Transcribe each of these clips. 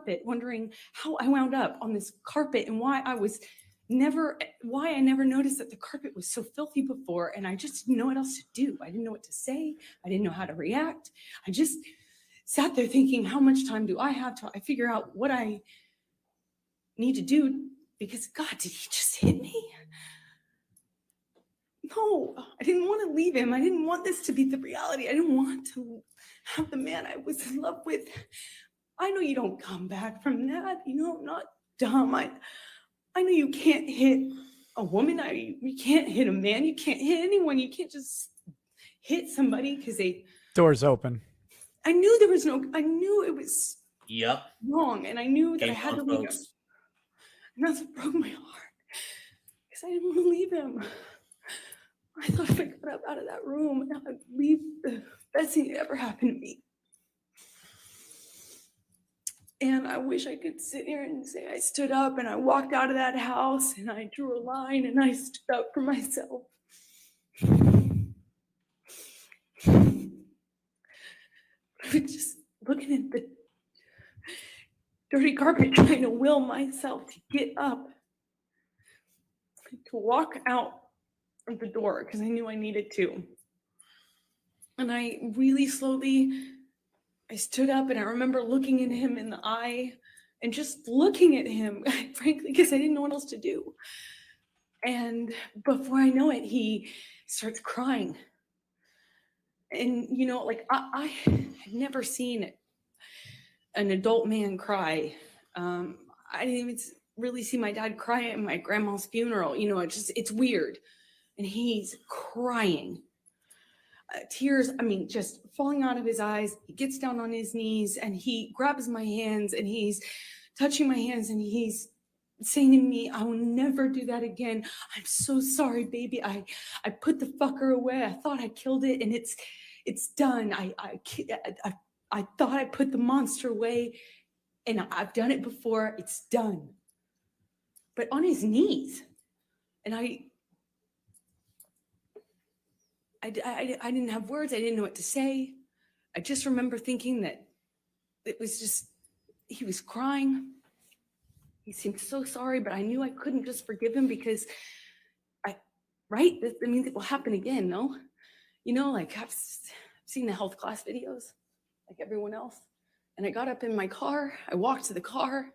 carpet, wondering how I wound up on this carpet and why I never noticed that the carpet was so filthy before, and I just didn't know what else to do. I didn't know what to say. I didn't know how to react. I just sat there thinking, how much time do I have till I figure out what I need to do? Because God, did he just hit me? No, I didn't want to leave him. I didn't want this to be the reality. I didn't want to have the man I was in love with. I know you don't come back from that. You know, I'm not dumb. I know you can't hit a woman. You can't hit a man. You can't hit anyone. You can't just hit somebody because they... Doors open. I knew it was wrong. And I knew that I had to leave him. And that's what broke my heart. Because I didn't want to leave him. I thought if I got up out of that room, I'd leave the best thing that ever happened to me. And I wish I could sit here and say I stood up and I walked out of that house and I drew a line and I stood up for myself. I was just looking at the dirty carpet, trying to will myself to get up, to walk out of the door because I knew I needed to. And I really slowly, I stood up and I remember looking at him in the eye and just looking at him, frankly, because I didn't know what else to do. And before I know it, he starts crying. And, you know, like I had never seen an adult man cry. I didn't even really see my dad cry at my grandma's funeral. You know, it's weird. And he's crying. Tears, I mean, just falling out of his eyes. He gets down on his knees and he grabs my hands and he's touching my hands and he's saying to me, I will never do that again. I'm so sorry, baby. I put the fucker away. I thought I killed it and it's done. I thought I put the monster away and I've done it before. It's done. But on his knees. And I didn't have words. I didn't know what to say. I just remember thinking that it was just, he was crying. He seemed so sorry, but I knew I couldn't just forgive him because right? I mean, it will happen again, no? You know, like I've seen the health class videos like everyone else. And I got up in my car. I walked to the car.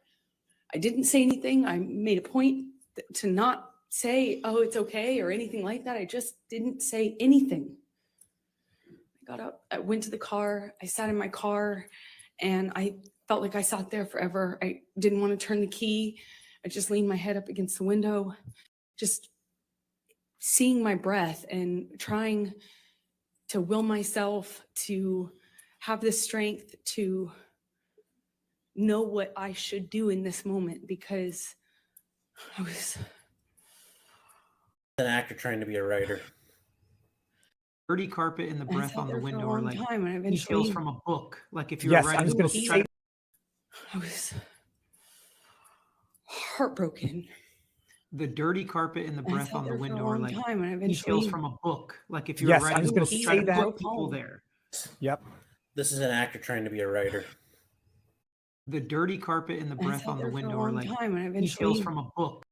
I didn't say anything. I made a point to not say, oh, it's okay or anything like that. I just didn't say anything. I got up, I went to the car, I sat in my car and I felt like I sat there forever. I didn't want to turn the key. I just leaned my head up against the window, just seeing my breath and trying to will myself to have the strength to know what I should do in this moment because I was an actor trying to be a writer. Dirty carpet and the breath on the window are like eventually details from a book. Like if you're Yes, writing I was a going book, to try say. to I was heartbroken. the dirty carpet and the breath on the window are like details from a book. Like if you're Yes, I writing was a going book, to try say to that. put people there. Yep. This is an actor trying to be a writer. The dirty carpet and the breath on the window are like details from a book.